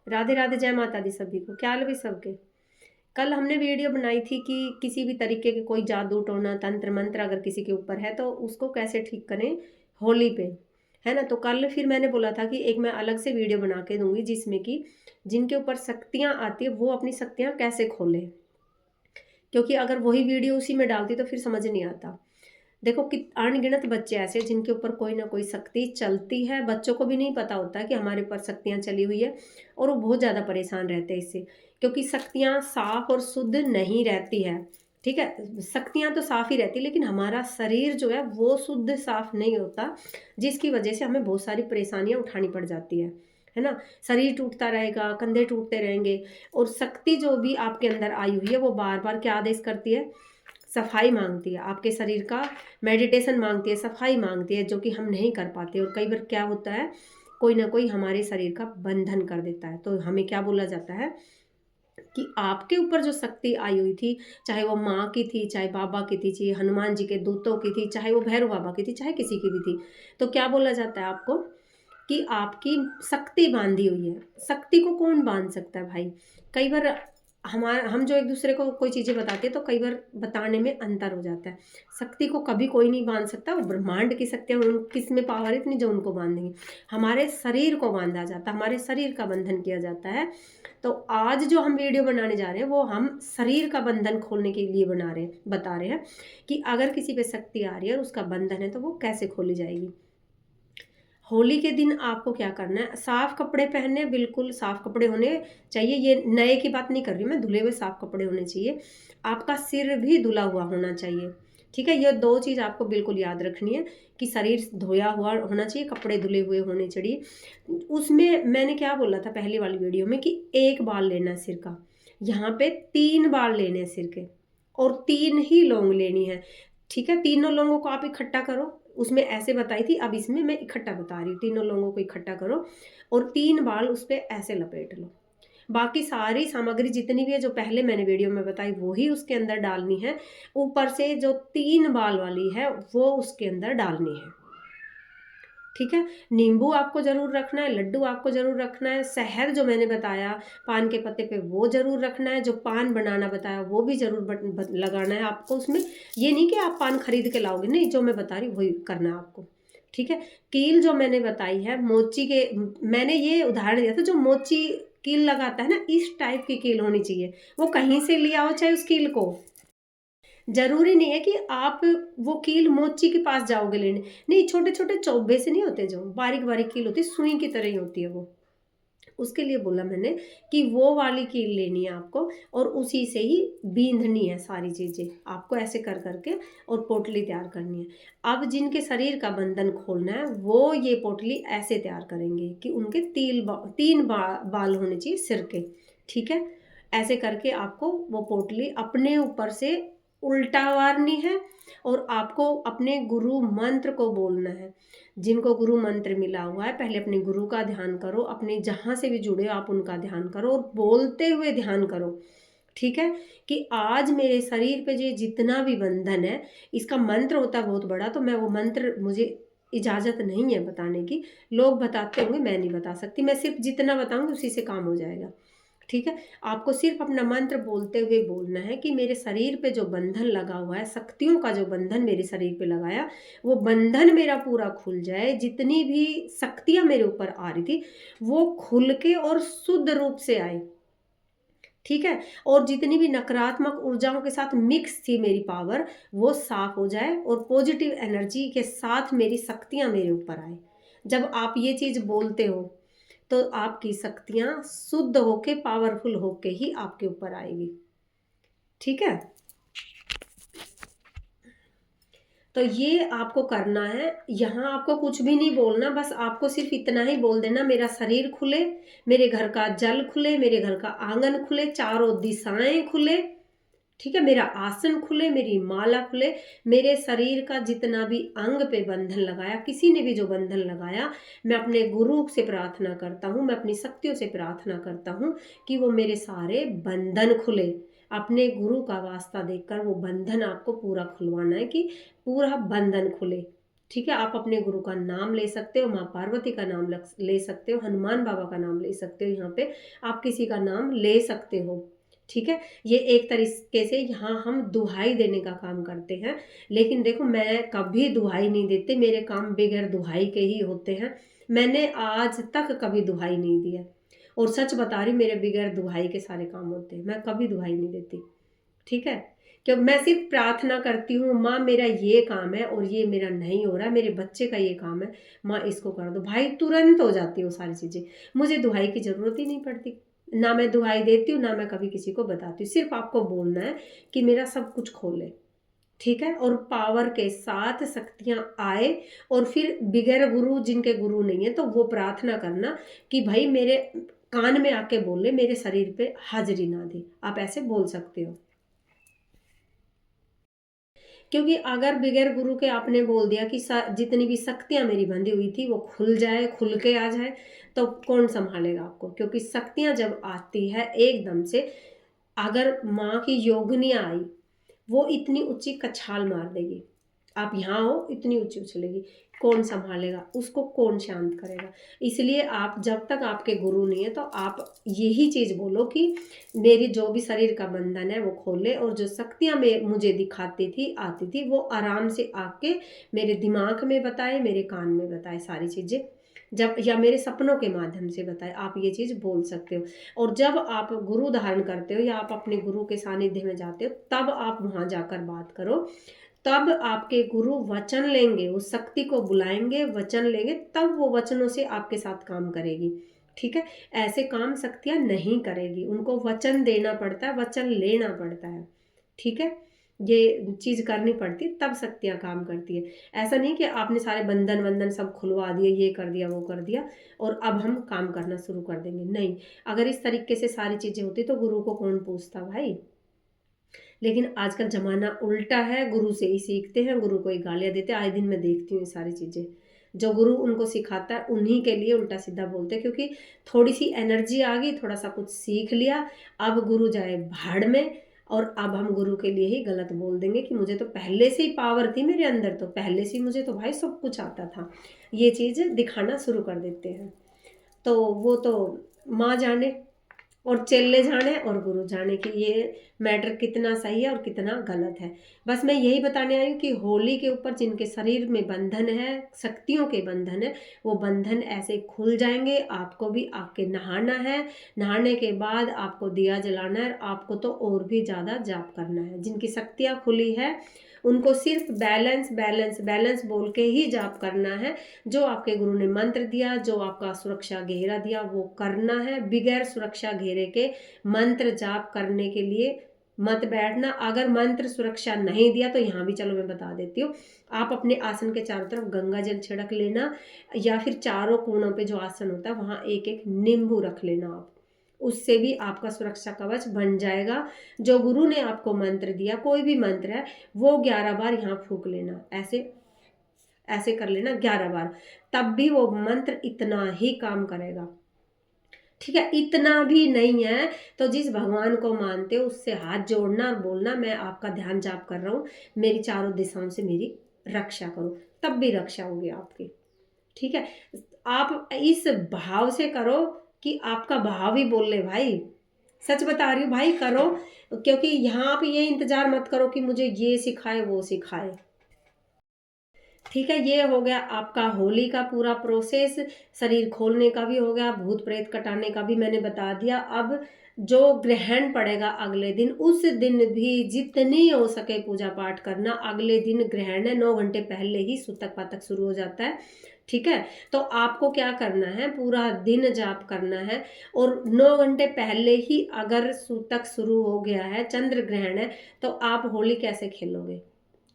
राधे राधे, जय माता दी सभी को। क्या हाल है भाई सबके। कल हमने वीडियो बनाई थी कि किसी भी तरीके के कोई जादू टोना तंत्र मंत्र अगर किसी के ऊपर है तो उसको कैसे ठीक करें होली पे, है ना। तो कल फिर मैंने बोला था कि एक मैं अलग से वीडियो बना के दूंगी जिसमें कि जिनके ऊपर शक्तियाँ आती है वो अपनी शक्तियाँ कैसे खोले, क्योंकि अगर वही वीडियो उसी में डालती तो फिर समझ नहीं आता। देखो कि अनगिनत बच्चे ऐसे जिनके ऊपर कोई ना कोई शक्ति चलती है, बच्चों को भी नहीं पता होता कि हमारे ऊपर शक्तियाँ चली हुई है, और वो बहुत ज़्यादा परेशान रहते हैं इससे, क्योंकि शक्तियाँ साफ और शुद्ध नहीं रहती है। ठीक है, शक्तियाँ तो साफ ही रहती है लेकिन हमारा शरीर जो है वो शुद्ध साफ नहीं होता, जिसकी वजह से हमें बहुत सारी परेशानियाँ उठानी पड़ जाती है ना। शरीर टूटता रहेगा, कंधे टूटते रहेंगे, और शक्ति जो भी आपके अंदर आई हुई है वो बार बार क्या आदेश करती है, सफाई मांगती है आपके शरीर का, मेडिटेशन मांगती है, सफाई मांगती है, जो कि हम नहीं कर पाते। और कई बार क्या होता है, कोई ना कोई हमारे शरीर का बंधन कर देता है। तो हमें क्या बोला जाता है कि आपके ऊपर जो शक्ति आई हुई थी, चाहे वो माँ की थी, चाहे बाबा की थी, चाहे हनुमान जी के दूतों की थी, चाहे वो भैरव बाबा की थी, चाहे किसी की भी थी, तो क्या बोला जाता है आपको कि आपकी शक्ति बांधी हुई है। शक्ति को कौन बांध सकता है भाई। कई बार हम जो एक दूसरे को कोई चीज़ें बताते हैं तो कई बार बताने में अंतर हो जाता है। शक्ति को कभी कोई नहीं बांध सकता, वो ब्रह्मांड की शक्तियाँ किस में पावर है इतनी जो उनको बांधेंगी। हमारे शरीर को बांधा जाता है, हमारे शरीर का बंधन किया जाता है। तो आज जो हम वीडियो बनाने जा रहे हैं वो हम शरीर का बंधन खोलने के लिए बता रहे हैं कि अगर किसी पे शक्ति आ रही है और उसका बंधन है तो वो कैसे खोली जाएगी। होली के दिन आपको क्या करना है, साफ कपड़े पहनने, बिल्कुल साफ कपड़े होने चाहिए। ये नए की बात नहीं कर रही मैं, धुले हुए साफ कपड़े होने चाहिए। आपका सिर भी धुला हुआ होना चाहिए। ठीक है, ये दो चीज़ आपको बिल्कुल याद रखनी है कि शरीर धोया हुआ होना चाहिए, कपड़े धुले हुए होने चाहिए। उसमें मैंने क्या बोला था पहली वाली वीडियो में कि एक बाल लेना है सिर का, यहाँ पे 3 बाल लेने हैं सिर के, और 3 ही लौंग लेनी है। ठीक है, तीनों लौंगों को आप इकट्ठा करो, उसमें ऐसे बताई थी, अब इसमें मैं इकट्ठा बता रही हूँ। तीनों लौंगों को इकट्ठा करो और 3 बाल उस पर ऐसे लपेट लो। बाकी सारी सामग्री जितनी भी है जो पहले मैंने वीडियो में बताई वही उसके अंदर डालनी है। ऊपर से जो 3 बाल वाली है वो उसके अंदर डालनी है। ठीक है, नींबू आपको ज़रूर रखना है, लड्डू आपको ज़रूर रखना है, शहद जो मैंने बताया पान के पत्ते पे वो ज़रूर रखना है, जो पान बनाना बताया वो भी ज़रूर लगाना है आपको उसमें। ये नहीं कि आप पान खरीद के लाओगे, नहीं, जो मैं बता रही हूँ वही करना है आपको। ठीक है, कील जो मैंने बताई है मोची के, मैंने ये उदाहरण दिया था, जो मोची कील लगाता है ना, इस टाइप की कील होनी चाहिए। वो कहीं से लिया हो चाहे उस कील को, जरूरी नहीं है कि आप वो कील मोची के पास जाओगे लेने, नहीं, छोटे छोटे चौबे से नहीं होते, जो बारीक बारीक कील होती है सुई की तरह ही होती है वो, उसके लिए बोला मैंने कि वो वाली कील लेनी है आपको, और उसी से ही बींधनी है सारी चीज़ें आपको, ऐसे कर करके, और पोटली तैयार करनी है। अब जिनके शरीर का बंधन खोलना है वो ये पोटली ऐसे तैयार करेंगे कि उनके 3 बाल होने चाहिए सिर के। ठीक है, ऐसे करके आपको वो पोटली अपने ऊपर से उल्टा वारनी है, और आपको अपने गुरु मंत्र को बोलना है। जिनको गुरु मंत्र मिला हुआ है पहले अपने गुरु का ध्यान करो, अपने जहाँ से भी जुड़े हो आप उनका ध्यान करो, और बोलते हुए ध्यान करो। ठीक है, कि आज मेरे शरीर पे जो जितना भी बंधन है, इसका मंत्र होता है बहुत बड़ा, तो मैं वो मंत्र, मुझे इजाज़त नहीं है बताने की। लोग बताते होंगे, मैं नहीं बता सकती, मैं सिर्फ जितना बताऊंगी उसी से काम हो जाएगा। ठीक है, आपको सिर्फ अपना मंत्र बोलते हुए बोलना है कि मेरे शरीर पे जो बंधन लगा हुआ है, शक्तियों का जो बंधन मेरे शरीर पे लगाया, वो बंधन मेरा पूरा खुल जाए। जितनी भी शक्तियाँ मेरे ऊपर आ रही थी वो खुल के और शुद्ध रूप से आए। ठीक है, और जितनी भी नकारात्मक ऊर्जाओं के साथ मिक्स थी मेरी पावर, वो साफ हो जाए, और पॉजिटिव एनर्जी के साथ मेरी शक्तियाँ मेरे ऊपर आए। जब आप ये चीज़ बोलते हो तो आपकी शक्तियाँ शुद्ध होके, पावरफुल होके ही आपके ऊपर आएगी। ठीक है, तो ये आपको करना है। यहाँ आपको कुछ भी नहीं बोलना, बस आपको सिर्फ इतना ही बोल देना, मेरा शरीर खुले, मेरे घर का जल खुले, मेरे घर का आंगन खुले, चारों दिशाएं खुले। ठीक है, मेरा आसन खुले, मेरी माला खुले, मेरे शरीर का जितना भी अंग पे बंधन लगाया, किसी ने भी जो बंधन लगाया, मैं अपने गुरु से प्रार्थना करता हूँ, मैं अपनी शक्तियों से प्रार्थना करता हूँ कि वो मेरे सारे बंधन खुले। अपने गुरु का वास्ता देकर वो बंधन आपको पूरा खुलवाना है कि पूरा बंधन खुले। ठीक है, आप अपने गुरु का नाम ले सकते हो, माँ पार्वती का नाम ले सकते हो, हनुमान बाबा का नाम ले सकते हो, यहाँ पे आप किसी का नाम ले सकते हो। ठीक है, ये एक तरीके से यहाँ हम दुहाई देने का काम करते हैं। लेकिन देखो, मैं कभी दुहाई नहीं देती, मेरे काम बगैर दुहाई के ही होते हैं। मैंने आज तक कभी दुहाई नहीं दी है, और सच बता रही, मेरे बगैर दुहाई के सारे काम होते हैं, मैं कभी दुहाई नहीं देती। ठीक है, कि मैं सिर्फ प्रार्थना करती हूँ, माँ मेरा ये काम है और ये मेरा नहीं हो रहा, मेरे बच्चे का ये काम है, माँ इसको कर दो, भाई तुरंत हो जाती है वो सारी चीज़ें। मुझे दुहाई की ज़रूरत ही नहीं पड़ती, ना मैं दुहाई देती हूँ, ना मैं कभी किसी को बताती हूँ। सिर्फ आपको बोलना है कि मेरा सब कुछ खोले। ठीक है, और पावर के साथ शक्तियाँ आए, और फिर बिगैर गुरु, जिनके गुरु नहीं है, तो वो प्रार्थना करना कि भाई मेरे कान में आके बोले, मेरे शरीर पे हाजिरी ना दे, आप ऐसे बोल सकते हो। क्योंकि अगर बगैर गुरु के आपने बोल दिया कि जितनी भी शक्तियां मेरी बंधी हुई थी वो खुल जाए, खुल के आ जाए, तो कौन संभालेगा आपको? क्योंकि शक्तियां जब आती है एकदम से, अगर माँ की योगिनियाँ आई, वो इतनी ऊंची कछाल मार देगी, आप यहाँ हो, इतनी ऊंची उछलेगी, कौन संभालेगा उसको, कौन शांत करेगा? इसलिए आप जब तक आपके गुरु नहीं है, तो आप यही चीज़ बोलो कि मेरी जो भी शरीर का बंधन है वो खोले, और जो शक्तियाँ में मुझे दिखाती थी, आती थी, वो आराम से आके मेरे दिमाग में बताए, मेरे कान में बताए सारी चीज़ें, जब या मेरे सपनों के माध्यम से बताए, आप ये चीज़ बोल सकते हो। और जब आप गुरु धारण करते हो या आप अपने गुरु के सानिध्य में जाते हो, तब आप वहाँ जाकर बात करो, तब आपके गुरु वचन लेंगे, उस शक्ति को बुलाएंगे, वचन लेंगे, तब वो वचनों से आपके साथ काम करेगी। ठीक है, ऐसे काम शक्तियाँ नहीं करेगी, उनको वचन देना पड़ता है, वचन लेना पड़ता है। ठीक है, ये चीज़ करनी पड़ती, तब शक्तियाँ काम करती है। ऐसा नहीं कि आपने सारे बंधन वंदन सब खुलवा दिए, ये कर दिया वो कर दिया, और अब हम काम करना शुरू कर देंगे, नहीं। अगर इस तरीके से सारी चीज़ें होती तो गुरु को कौन पूछता भाई? लेकिन आजकल ज़माना उल्टा है, गुरु से ही सीखते हैं, गुरु को ही गालियाँ देते हैं। आए दिन मैं देखती हूँ ये सारी चीज़ें, जो गुरु उनको सिखाता है उन्हीं के लिए उल्टा सीधा बोलते हैं, क्योंकि थोड़ी सी एनर्जी आ गई, थोड़ा सा कुछ सीख लिया, अब गुरु जाए भाड़ में, और अब हम गुरु के लिए ही गलत बोल देंगे कि मुझे तो पहले से ही पावर थी मेरे अंदर, तो पहले से ही मुझे तो भाई सब कुछ आता था, ये चीज़ दिखाना शुरू कर देते हैं। तो वो तो माँ जाने, और चेले जाने और गुरु जाने कि ये मैटर कितना सही है और कितना गलत है। बस मैं यही बताने आई हूँ कि होली के ऊपर जिनके शरीर में बंधन है, शक्तियों के बंधन है, वो बंधन ऐसे खुल जाएंगे। आपको भी आके नहाना है, नहाने के बाद आपको दिया जलाना है, आपको तो और भी ज़्यादा जाप करना है। जिनकी शक्तियाँ खुली है, उनको सिर्फ बैलेंस बैलेंस बैलेंस बोल के ही जाप करना है। जो आपके गुरु ने मंत्र दिया, जो आपका सुरक्षा घेरा दिया, वो करना है। बिगैर सुरक्षा घेरे के मंत्र जाप करने के लिए मत बैठना। अगर मंत्र सुरक्षा नहीं दिया तो यहाँ भी चलो मैं बता देती हूँ, आप अपने आसन के चारों तरफ गंगा जल छिड़क लेना, या फिर चारों कोनों पे जो आसन होता है वहाँ एक एक नींबू रख लेना आप, उससे भी आपका सुरक्षा कवच बन जाएगा। जो गुरु ने आपको मंत्र दिया, कोई भी मंत्र है, वो 11 बार यहाँ फूंक लेना, ऐसे ऐसे कर लेना 11 बार, तब भी वो मंत्र इतना ही काम करेगा। ठीक है, इतना भी नहीं है तो जिस भगवान को मानते हो उससे हाथ जोड़ना और बोलना, मैं आपका ध्यान जाप कर रहा हूँ, मेरी चारों दिशाओं से मेरी रक्षा करो, तब भी रक्षा होगी आपकी। ठीक है, आप इस भाव से करो कि आपका भाव ही बोल ले भाई, सच बता रही हूँ भाई, करो। क्योंकि यहाँ आप ये इंतजार मत करो कि मुझे ये सिखाए वो सिखाए। ठीक है, ये हो गया आपका होली का पूरा प्रोसेस, शरीर खोलने का भी हो गया, भूत प्रेत कटाने का भी मैंने बता दिया। अब जो ग्रहण पड़ेगा अगले दिन, उस दिन भी जितनी हो सके पूजा पाठ करना। अगले दिन ग्रहण है, 9 घंटे पहले ही सूतक पातक शुरू हो जाता है। ठीक है, तो आपको क्या करना है, पूरा दिन जाप करना है, और 9 घंटे पहले ही अगर सूतक शुरू हो गया है, चंद्र ग्रहण है, तो आप होली कैसे खेलोगे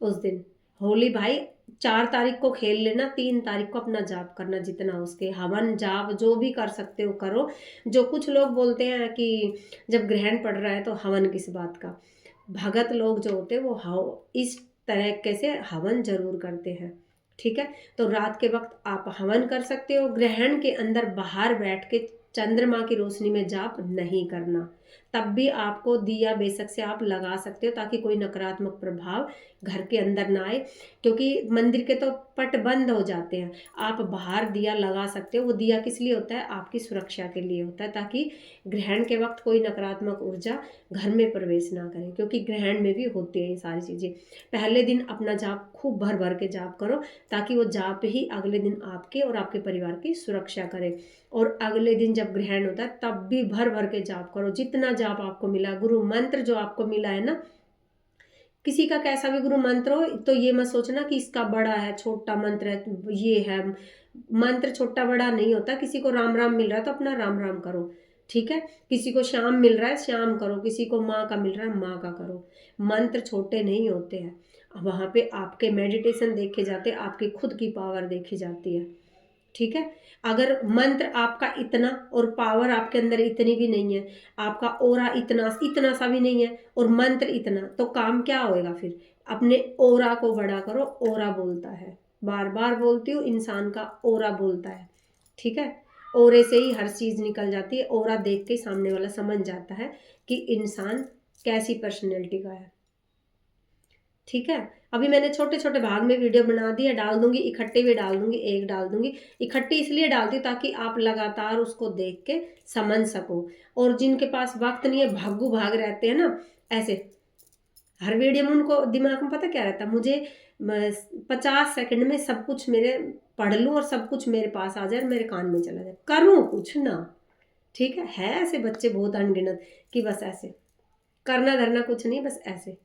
उस दिन? होली भाई 4 तारीख को खेल लेना, 3 तारीख को अपना जाप करना, जितना उसके हवन जाप जो भी कर सकते हो करो। जो कुछ लोग बोलते हैं कि जब ग्रहण पड़ रहा है तो हवन किस बात का, भगत लोग जो होते हैं वो इस तरीके से हवन जरूर करते हैं। ठीक है, तो रात के वक्त आप हवन कर सकते हो। ग्रहण के अंदर बाहर बैठ के चंद्रमा की रोशनी में जाप नहीं करना, तब भी आपको दिया बेशक से आप लगा सकते हो, ताकि कोई नकारात्मक प्रभाव घर के अंदर ना आए, क्योंकि मंदिर के तो पट बंद हो जाते हैं। आप बाहर दिया लगा सकते हो। वो दिया किस लिए होता है? आपकी सुरक्षा के लिए होता है, ताकि ग्रहण के वक्त कोई नकारात्मक ऊर्जा घर में प्रवेश ना करे, क्योंकि ग्रहण में भी होती है ये सारी चीज़ें। पहले दिन अपना जाप खूब भर भर के जाप करो, ताकि वो जाप ही अगले दिन आपके और आपके परिवार की सुरक्षा करे। और अगले दिन जब ग्रहण होता है तब भी भर भर के जाप करो, जितना जाप आपको मिला। गुरु मंत्र जो आपको मिला है ना, किसी का कैसा भी गुरु मंत्र हो, तो ये मत सोचना कि इसका बड़ा है, छोटा मंत्र है, ये है। मंत्र छोटा बड़ा नहीं होता। किसी को राम राम मिल रहा है तो अपना राम राम करो, ठीक है। किसी को श्याम मिल रहा है श्याम करो, किसी को माँ का मिल रहा है माँ का करो। मंत्र छोटे नहीं होते हैं। वहाँ पे आपके मेडिटेशन देखे जाते हैं, आपकी खुद की पावर देखी जाती है, ठीक है। अगर मंत्र आपका इतना और पावर आपके अंदर इतनी भी नहीं है, आपका ओरा इतना इतना सा भी नहीं है और मंत्र इतना, तो काम क्या होएगा फिर? अपने ओरा को बड़ा करो। ओरा बोलता है, बार बार बोलती हूँ, इंसान का ओरा बोलता है, ठीक है। ओरे से ही हर चीज़ निकल जाती है। ओरा देख के सामने वाला समझ जाता है कि इंसान कैसी पर्सनैलिटी का है, ठीक है। अभी मैंने छोटे छोटे भाग में वीडियो बना दी है, डाल दूंगी, इकट्ठी भी डाल दूंगी, एक डाल दूंगी। इकट्ठी इसलिए डालती हूँ ताकि आप लगातार उसको देख के समझ सको। और जिनके पास वक्त नहीं है, भागू भाग रहते हैं ना, ऐसे हर वीडियो में उनको दिमाग में पता क्या रहता है, मुझे 50 सेकंड में सब कुछ मेरे पढ़ लूँ और सब कुछ मेरे पास आ जाए, मेरे कान में चला जाए, करूँ कुछ ना, ठीक है ऐसे बच्चे बहुत अनगिनत कि बस ऐसे करना धरना कुछ नहीं, बस ऐसे।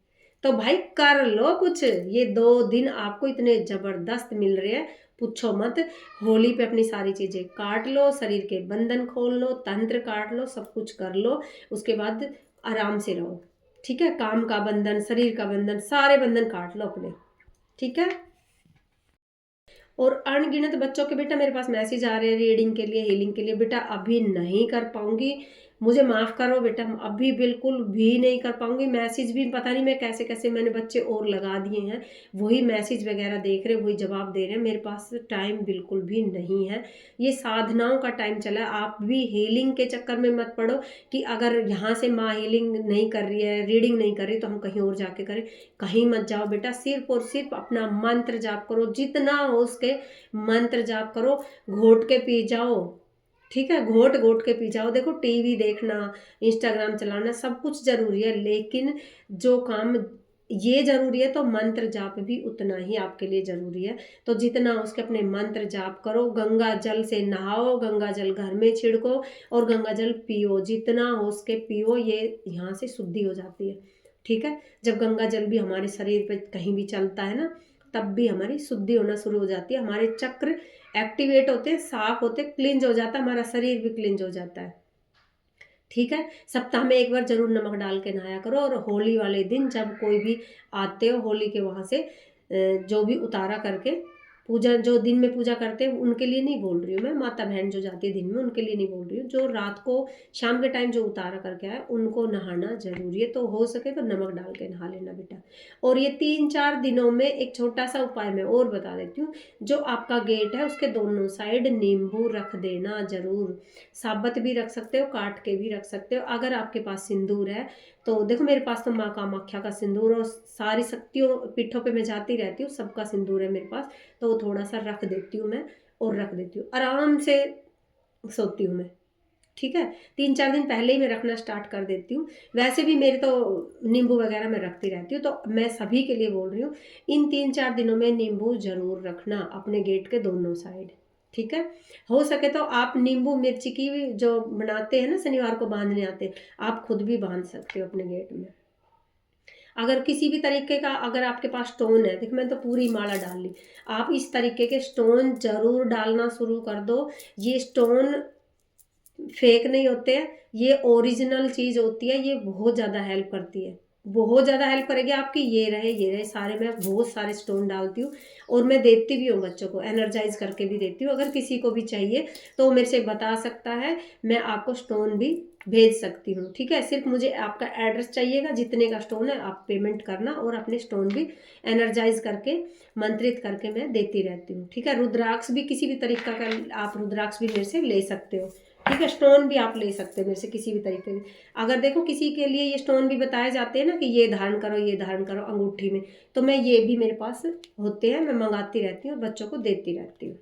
तो भाई कर लो कुछ। ये 2 दिन आपको इतने जबरदस्त मिल रहे हैं, पूछो मत। होली पे अपनी सारी चीजें काट लो, शरीर के बंधन खोल लो, तंत्र काट लो, सब कुछ कर लो। उसके बाद आराम से रहो, ठीक है। काम का बंधन, शरीर का बंधन, सारे बंधन काट लो अपने, ठीक है। और अनगिनत बच्चों के बेटा मेरे पास मैसेज आ रहे हैं रीडिंग के लिए, हीलिंग के लिए। बेटा अभी नहीं कर पाऊंगी, मुझे माफ़ करो बेटा, अभी बिल्कुल भी नहीं कर पाऊंगी। मैसेज भी पता नहीं मैं कैसे कैसे मैंने बच्चे और लगा दिए हैं, वही मैसेज वगैरह देख रहे, वही जवाब दे रहे हैं। मेरे पास टाइम बिल्कुल भी नहीं है। ये साधनाओं का टाइम चला है। आप भी हीलिंग के चक्कर में मत पड़ो कि अगर यहाँ से माँ हीलिंग नहीं कर रही है, रीडिंग नहीं कर रही, तो हम कहीं और जाके करें। कहीं मत जाओ बेटा, सिर्फ और सिर्फ अपना मंत्र जाप करो, जितना हो उसके मंत्र जाप करो। घोट के पी जाओ, ठीक है, घोट घोट के पी जाओ। देखो टीवी देखना, इंस्टाग्राम चलाना सब कुछ जरूरी है, लेकिन जो काम ये जरूरी है तो मंत्र जाप भी उतना ही आपके लिए जरूरी है। तो जितना उसके अपने मंत्र जाप करो, गंगा जल से नहाओ, गंगा जल घर में छिड़को और गंगा जल पियो, जितना हो उसके पियो। ये यहाँ से शुद्धि हो जाती है, ठीक है। जब गंगा जल भी हमारे शरीर पे कहीं भी चलता है ना, तब भी हमारी शुद्धि होना शुरू हो जाती है। हमारे चक्र एक्टिवेट होते हैं, साफ होते, क्लींज हो जाता है, हमारा शरीर भी क्लींज हो जाता है, ठीक है। सप्ताह में एक बार जरूर नमक डाल के नहाया करो। और होली वाले दिन जब कोई भी आते हो होली के वहाँ से जो भी उतारा करके पूजा, जो दिन में पूजा करते हैं उनके लिए नहीं बोल रही हूँ मैं, माता बहन जो जाती है दिन में उनके लिए नहीं बोल रही हूँ। जो रात को शाम के टाइम जो उतारा करके आए उनको नहाना जरूरी है। तो हो सके तो नमक डाल के नहा लेना बेटा। और ये 3-4 दिनों में एक छोटा सा उपाय मैं और बता देती हूँ। जो आपका गेट है उसके दोनों साइड नींबू रख देना जरूर। साबत भी रख सकते हो, काट के भी रख सकते हो। अगर आपके पास सिंदूर है तो देखो, मेरे पास तो माँ कामाख्या का सिंदूर और सारी शक्तियों पीठों पे मैं जाती रहती हूँ, सबका सिंदूर है मेरे पास। तो वो थोड़ा सा रख देती हूँ मैं और रख देती हूँ, आराम से सोती हूँ मैं, ठीक है। 3-4 दिन पहले ही मैं रखना स्टार्ट कर देती हूँ। वैसे भी मेरे तो नींबू वगैरह मैं रखती रहती हूँ, तो मैं सभी के लिए बोल रही हूँ इन 3-4 दिनों में नींबू जरूर रखना अपने गेट के दोनों साइड, ठीक है। हो सके तो आप नींबू मिर्ची की जो बनाते हैं ना, शनिवार को बांधने आते हैं, आप खुद भी बांध सकते हो अपने गेट में। अगर किसी भी तरीके का अगर आपके पास स्टोन है, देखो मैं तो पूरी माला डाल ली, आप इस तरीके के स्टोन जरूर डालना शुरू कर दो। ये स्टोन फेक नहीं होते हैं, ये ओरिजिनल चीज़ होती है। ये बहुत ज़्यादा हेल्प करती है, बहुत ज़्यादा हेल्प करेगी आपकी। ये रहे सारे, मैं बहुत सारे स्टोन डालती हूँ और मैं देती भी हूँ बच्चों को, एनर्जाइज करके भी देती हूँ। अगर किसी को भी चाहिए तो मेरे से बता सकता है, मैं आपको स्टोन भी भेज सकती हूँ, ठीक है। सिर्फ मुझे आपका एड्रेस चाहिएगा, जितने का स्टोन है आप पेमेंट करना और अपने स्टोन भी एनर्जाइज करके मंत्रित करके मैं देती रहती हूँ, ठीक है। रुद्राक्ष भी किसी भी तरीका का आप रुद्राक्ष भी मेरे से ले सकते हो, ठीक है। स्टोन भी आप ले सकते हैं मेरे से किसी भी तरीके से। अगर देखो किसी के लिए ये स्टोन भी बताए जाते हैं ना कि ये धारण करो, ये धारण करो अंगूठी में, तो मैं ये भी मेरे पास होते हैं, मैं मंगाती रहती हूँ और बच्चों को देती रहती हूँ।